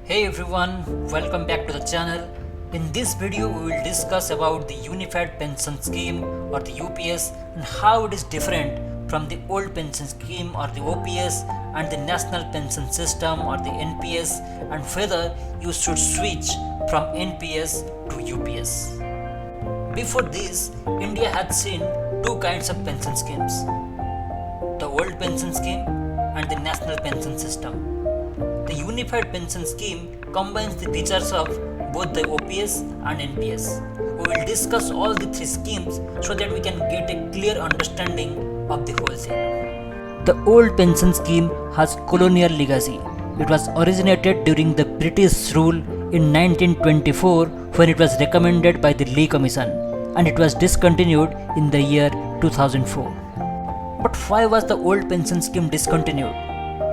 Hey everyone, welcome back to the channel. In this video we will discuss about the Unified Pension Scheme or the UPS and how it is different from the old pension scheme or the OPS and the National Pension System or the NPS, and whether you should switch from NPS to UPS. Before this, India had seen two kinds of pension schemes, the old pension scheme and the National Pension System. The Unified Pension Scheme combines the features of both the OPS and NPS. We will discuss all the three schemes so that we can get a clear understanding of the whole thing. The old pension scheme has colonial legacy. It was originated during the British rule in 1924 when it was recommended by the Lee Commission, and it was discontinued in the year 2004. But why was the old pension scheme discontinued?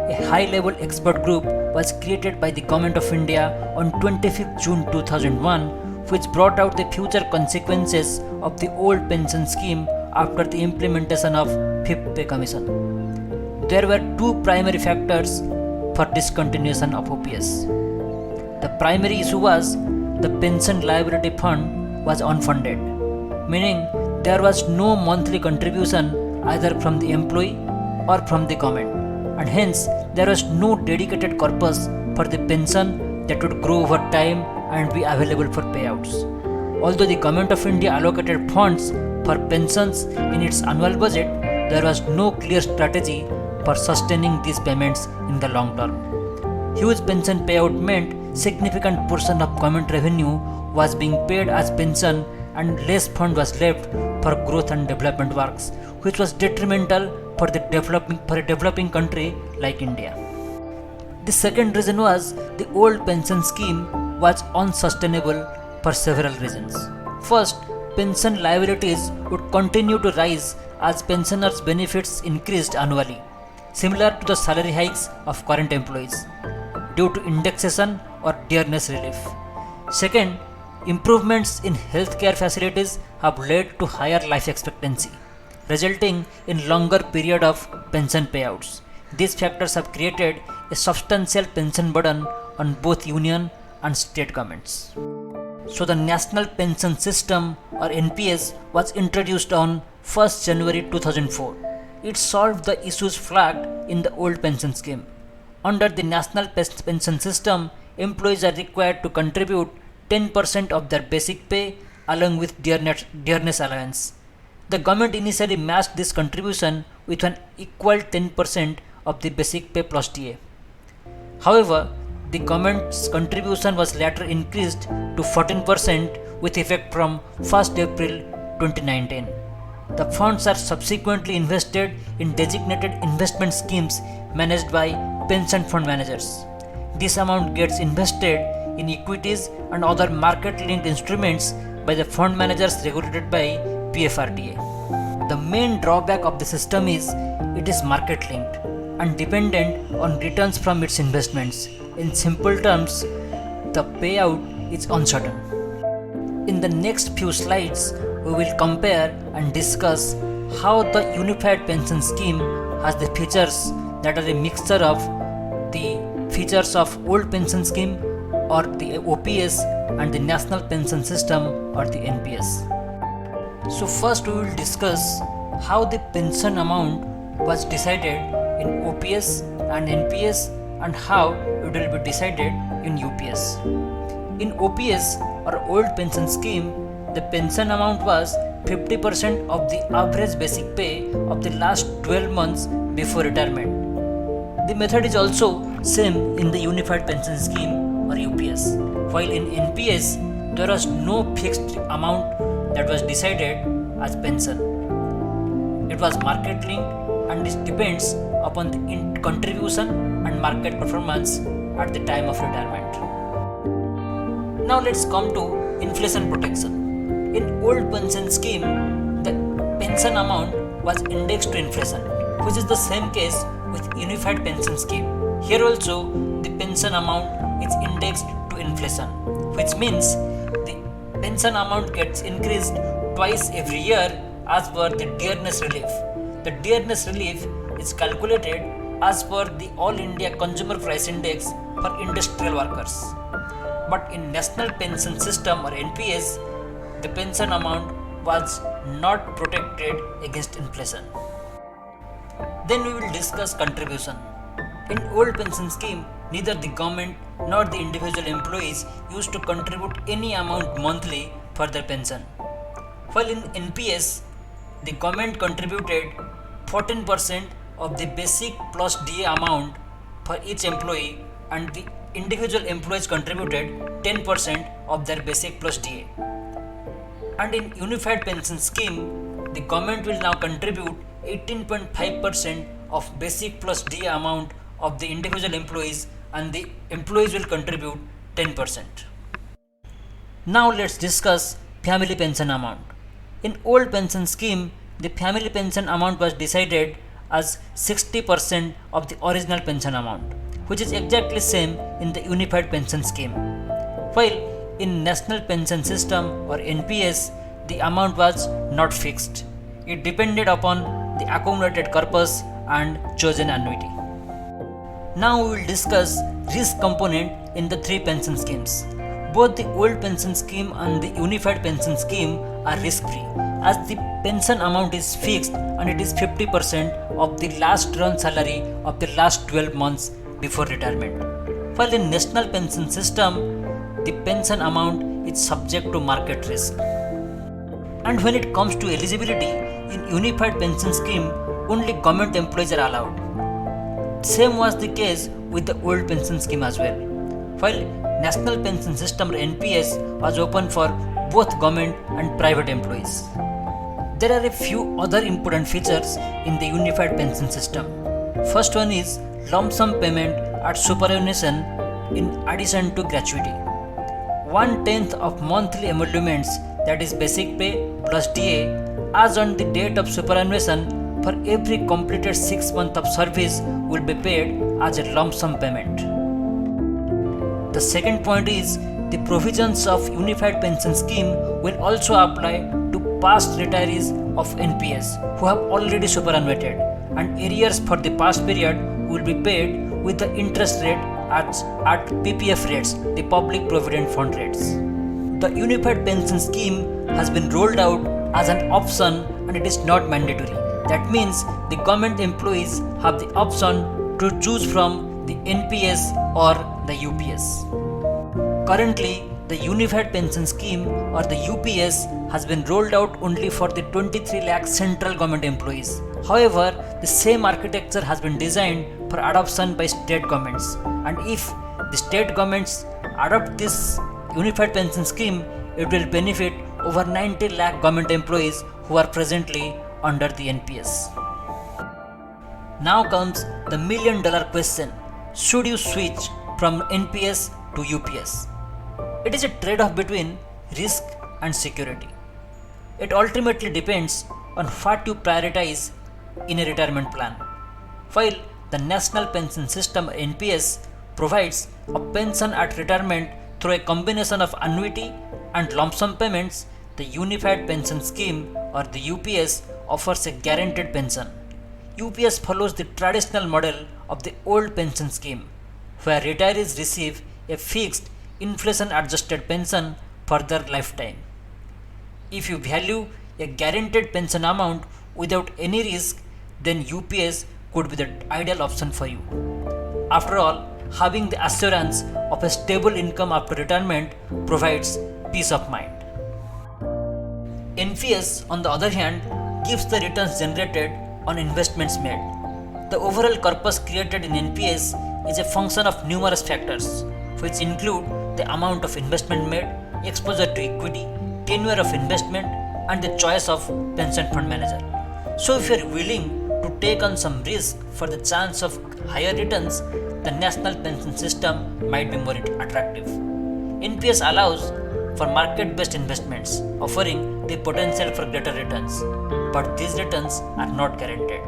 A high-level expert group was created by the Government of India on 25th June 2001, which brought out the future consequences of the old pension scheme after the implementation of 5th Pay Commission. There were two primary factors for discontinuation of OPS. The primary issue was the pension liability fund was unfunded, meaning there was no monthly contribution either from the employee or from the government, and hence there was no dedicated corpus for the pension that would grow over time and be available for payouts. Although the Government of India allocated funds for pensions in its annual budget, there was no clear strategy for sustaining these payments in the long term. Huge pension payout meant significant portion of government revenue was being paid as pension and less fund was left for growth and development works, which was detrimental for a developing country like India. The second reason was the old pension scheme was unsustainable for several reasons. First, pension liabilities would continue to rise as pensioners' benefits increased annually, similar to the salary hikes of current employees, due to indexation or dearness relief. Second, improvements in healthcare facilities have led to higher life expectancy, resulting in longer period of pension payouts. These factors have created a substantial pension burden on both union and state governments. So the National Pension System or NPS was introduced on 1st January 2004. It solved the issues flagged in the old pension scheme. Under the National Pension System, employees are required to contribute 10% of their basic pay along with dearness allowance. The government initially matched this contribution with an equal 10% of the basic pay plus TA. However, the government's contribution was later increased to 14% with effect from 1st April 2019. The funds are subsequently invested in designated investment schemes managed by pension fund managers. This amount gets invested in equities and other market-linked instruments by the fund managers regulated by PFRDA. The main drawback of the system is it is market-linked and dependent on returns from its investments. In simple terms, the payout is uncertain. In the next few slides, we will compare and discuss how the Unified Pension Scheme has the features that are a mixture of the features of old pension scheme or the OPS and the National Pension System or the NPS. So first we will discuss how the pension amount was decided in OPS and NPS and how it will be decided in UPS. In OPS or old pension scheme, the pension amount was 50% of the average basic pay of the last 12 months before retirement. The method is also same in the Unified Pension Scheme or UPS. While in NPS, there was no fixed amount that was decided as pension. It was market linked and it depends upon the contribution and market performance at the time of retirement. Now let's come to inflation protection. In old pension scheme, the pension amount was indexed to inflation, which is the same case with Unified Pension Scheme. Here also, the pension amount is indexed to inflation, which means the pension amount gets increased twice every year as per the dearness relief. The dearness relief is calculated as per the All India Consumer Price Index for industrial workers. But in National Pension System or NPS, the pension amount was not protected against inflation. Then we will discuss contribution. In old pension scheme, neither the government nor the individual employees used to contribute any amount monthly for their pension. While in NPS, the government contributed 14% of the basic plus DA amount for each employee, and the individual employees contributed 10% of their basic plus DA. And in unified pension scheme, the government will now contribute 18.5% of basic plus DA amount of the individual employees, and the employees will contribute 10%. Now let's discuss family pension amount. In old pension scheme, the family pension amount was decided as 60% of the original pension amount, which is exactly same in the unified pension scheme. While in National Pension System or NPS, the amount was not fixed. It depended upon the accumulated corpus and chosen annuity. Now we will discuss risk component in the three pension schemes. Both the old pension scheme and the unified pension scheme are risk-free, as the pension amount is fixed and it is 50% of the last run salary of the last 12 months before retirement. While in National Pension System, the pension amount is subject to market risk. And when it comes to eligibility, in unified pension scheme, only government employees are allowed. Same was the case with the old pension scheme as well. While National Pension System or NPS was open for both government and private employees. There are a few other important features in the unified pension system. First one is lump sum payment at superannuation in addition to gratuity. 1/10 of monthly emoluments, that is basic pay plus DA, as on the date of superannuation for every completed 6 months of service will be paid as a lump sum payment. The second point is the provisions of unified pension scheme will also apply to past retirees of NPS who have already superannuated, and arrears for the past period will be paid with the interest rate at PPF rates, the Public Provident Fund rates. The unified pension scheme has been rolled out as an option and it is not mandatory. That means the government employees have the option to choose from the NPS or the UPS. Currently, the Unified Pension Scheme or the UPS has been rolled out only for the 23 lakh central government employees. However, the same architecture has been designed for adoption by state governments, and if the state governments adopt this Unified Pension Scheme, it will benefit over 90 lakh government employees who are presently under the NPS. Now comes the $1,000,000 question. Should you switch from NPS to UPS? It is a trade-off between risk and security. It ultimately depends on what you prioritize in a retirement plan. While the National Pension System NPS provides a pension at retirement through a combination of annuity and lump sum payments, the Unified Pension Scheme or the UPS offers a guaranteed pension. UPS follows the traditional model of the old pension scheme, where retirees receive a fixed inflation-adjusted pension for their lifetime. If you value a guaranteed pension amount without any risk, then UPS could be the ideal option for you. After all, having the assurance of a stable income after retirement provides peace of mind. NPS, on the other hand, gives the returns generated on investments made. The overall corpus created in NPS is a function of numerous factors, which include the amount of investment made, exposure to equity, tenure of investment, and the choice of pension fund manager. So if you are willing to take on some risk for the chance of higher returns, the national pension system might be more attractive. NPS allows for market-based investments, offering the potential for greater returns, but these returns are not guaranteed.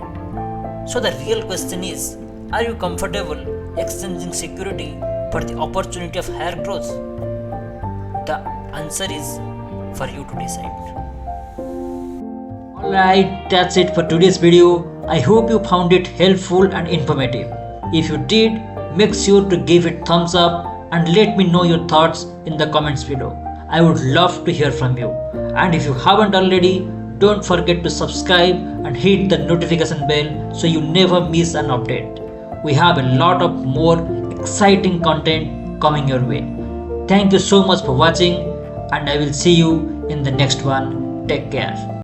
So the real question is, are you comfortable exchanging security for the opportunity of higher growth? The answer is for you to decide. Alright, that's it for today's video. I hope you found it helpful and informative. If you did, make sure to give it thumbs up and let me know your thoughts in the comments below. I would love to hear from you. And if you haven't already, don't forget to subscribe and hit the notification bell so you never miss an update. We have a lot of more exciting content coming your way. Thank you so much for watching, and I will see you in the next one. Take care.